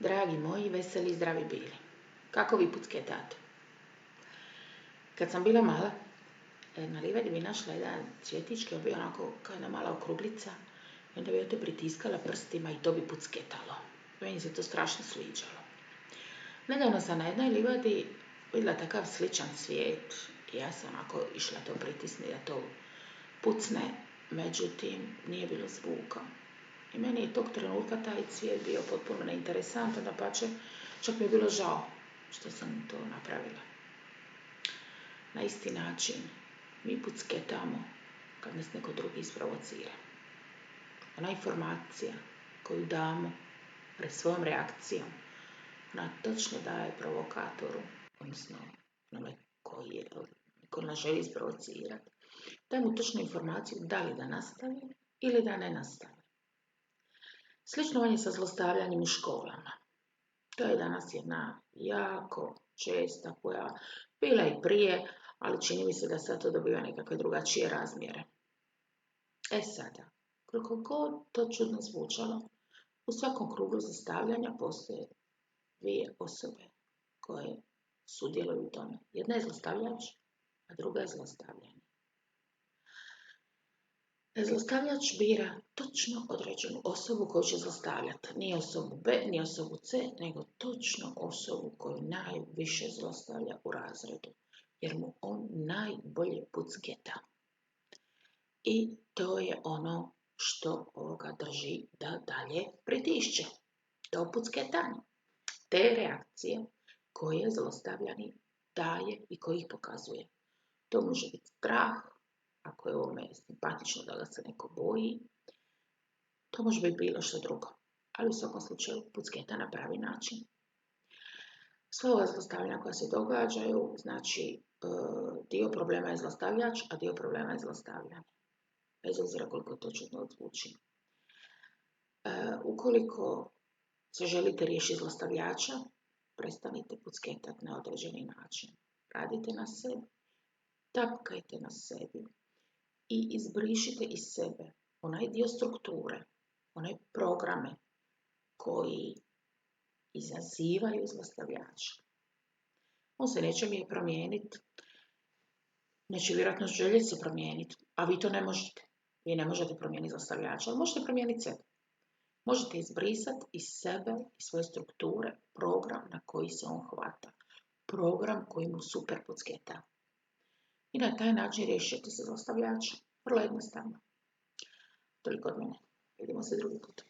Dragi moji, veseli i zdravi bili. Kako vi pucketate? Kad sam bila mala, na livadi bi našla jedan cvjetić koji je bio onako kao jedna mala okruglica i onda bi joj to pritiskala prstima i to bi pucketalo. Meni se to strašno sviđalo. Nedavno sam na jednoj livadi vidjela takav sličan cvijet i ja sam onako išla to pritisniti da to pucne, međutim nije bilo zvuka. I meni je tog trenutka taj cvijet bio potpuno neinteresantan, dapače, čak mi je bilo žao što sam to napravila. Na isti način mi pucketamo kad nas neko drugi isprovocira. Ona informacija koju damo pred svojom reakcijom, ona točno daje provokatoru, odnosno onome ko nas želi isprovocirati, daje mu točnu informaciju da li da nastavi ili da ne nastavi. Slično vam je sa zlostavljanjem u školama. To je danas jedna jako česta pojava, bila i prije, ali čini mi se da sad to dobiva nekakve drugačije razmjere. Sada, koliko god to čudno zvučalo, u svakom krugu zlostavljanja postoje dvije osobe koje sudjeluju u tome. Jedna je zlostavljač, a druga je zlostavljanje. Zlostavljač bira točno određenu osobu koju će zlostavljati. Nije osobu B, nije osobu C, nego točno osobu koju najviše zlostavlja u razredu. Jer mu on najbolje pucketa. I to je ono što ovoga drži da dalje pritišće. To pucketanje. Te reakcije koje zlostavljani daje i koji ih pokazuje. To može biti strah, ako je ovome simpatično da ga se neko boji, to može biti bilo što drugo, ali u svakom slučaju pucketa na pravi način. Sva ova zlostavljanja koja se događaju, znači dio problema je zlostavljač, a dio problema je zlostavljanje. Bez obzira koliko to čudno odzvuči. Ukoliko se želite riješiti zlostavljača, prestanite pucketati na određeni način. Radite na sebi, tapkajte na sebi i izbrišite iz sebe onaj dio strukture, one programe koji izazivaju zlostavljača. On se neće mi promijeniti, neće vjerojatno željeti se promijeniti, a vi to ne možete. Vi ne možete promijeniti zlostavljača, ali možete promijeniti sebe. Možete izbrisati iz sebe i svoje strukture program na koji se on hvata. Program koji mu super pucketa. I na taj način riješite se zlostavljača. Vrlo jednostavno. Toliko od mene. Vidimo se drugi put.